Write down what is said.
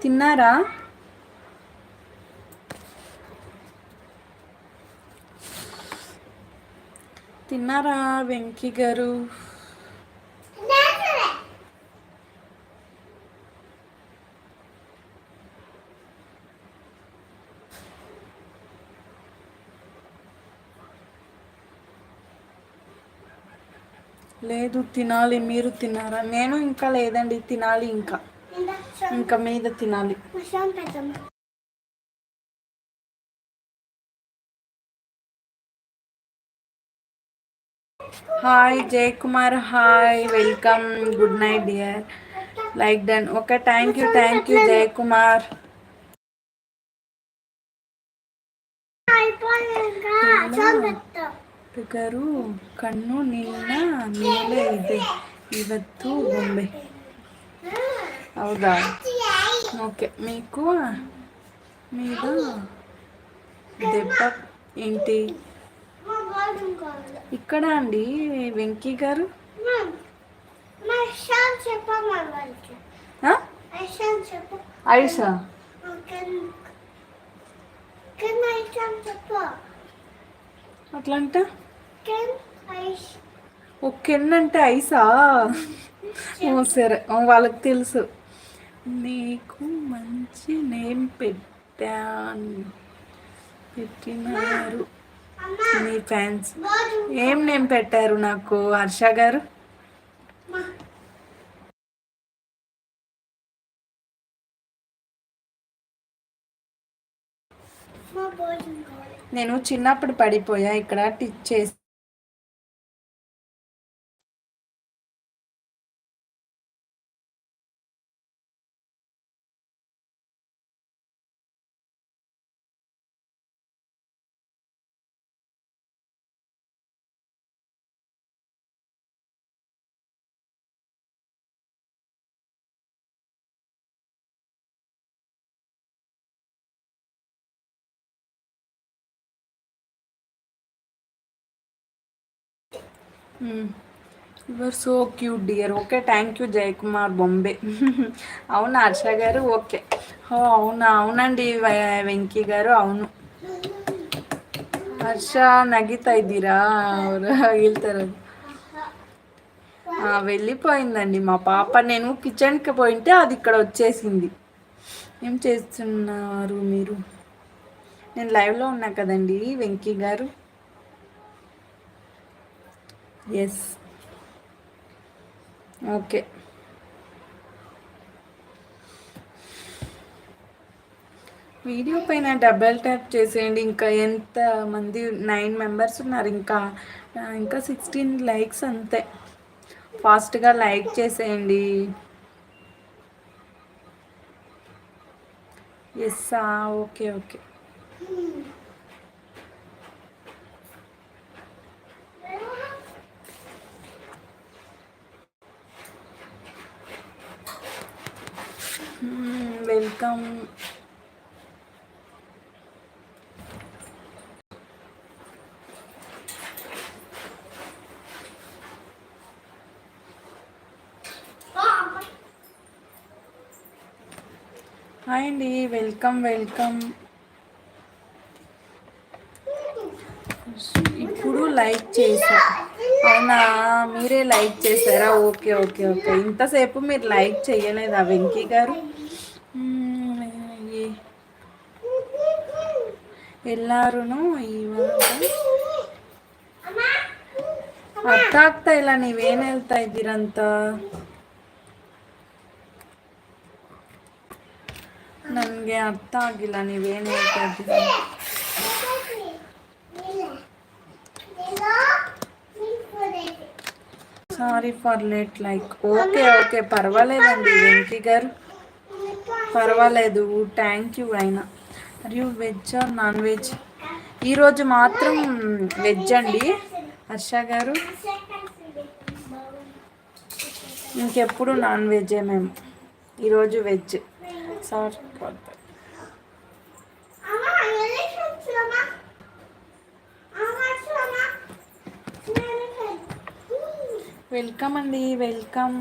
తిన్నారా? తిన్నారా వెంకీ గారు? లేదు, తినాలి. మీరు తిన్నారా? నేను ఇంకా లేదండి, తినాలి. ఇంకా ఇంకా మీద తినాలి. Hi Jay Kumar, hi, welcome, good night dear. Like done. Okay, thank you Jay Kumar గారు. కన్ను నిన్న ಮೇಲೆ ಇದೆ, ಇವತ್ತು బొంబే. ಹೌದಾ? ఓకే. మీకు మీద దెబ్బ ఏంటి ఇక్కడ అండి వెంకీ గారు? ఐసా? అట్లంట. కెన్ అంటే ఐసా? సరే, వాళ్ళకి తెలుసు. నీకు మంచి నేమ్ పెట్టినారు మీ ఫ్యాన్స్. ఏం నేమ్ పెట్టారు నాకు హర్ష గారు? నేను చిన్నప్పుడు పడిపోయా ఇక్కడ టిచ్ చేసి. Your so cute dear. Okay, thank you Jayakumar Bombay. అవునా హర్ష గారు? ఓకే. అవునా? అవునండి వెంకీ గారు, అవును. ಹರ್ಷ ನಗಿತಾ ಇದ್ದೀರಾ? ಅವರು ಹೇಳ್ತಾರೆ. వెళ్ళిపోయిందండి మా పాప. నేను కిచెన్కి పోయింటే అది ఇక్కడ వచ్చేసింది. ఏం చేస్తున్నారు మీరు? నేను లైవ్లో ఉన్నా కదండి వెంకీ గారు. Yes, okay. వీడియో పైన డబల్ ట్యాప్ చేసేయండి. ఇంకా ఎంత మంది? 9 మెంబర్స్ ఉన్నారు. ఇంకా 16 లైక్స్ అంతే. ఫాస్ట్గా లైక్ చేసేయండి. Yes, okay okay. Welcome. Hi అండి, వెల్కమ్. ఇప్పుడు లైక్ చేసా. అవునా? మీరే లైక్ చేశారా? ఓకే. ఇంతసేపు మీరు లైక్ చేయలేదా వెంకీ గారు? ಎಲ್ಲಾರು ಇವಾಗ ಅರ್ಥ ಆಗ್ತಾ ಇಲ್ಲ ನೀವೇನು ಹೇಳ್ತಾ ಇದ್ದೀರಂತ. ನನಗೆ ಅರ್ಥ ಆಗಿಲ್ಲ ನೀವೇನು ಹೇಳ್ತಾ ಇದ್ದೀರ. Sorry for late like. Okay, పర్వాలేదండి వెంకీ గారు, పర్వాలేదు. Thank you. అయినా are you veg or non veg? ఈరోజు మాత్రం వెజ్ అండి హర్ష గారు. ఇంకెప్పుడు నాన్ వెజ్జే మేము. ఈరోజు వెజ్. సార్ వెల్కమ్ అండి, వెల్కమ్.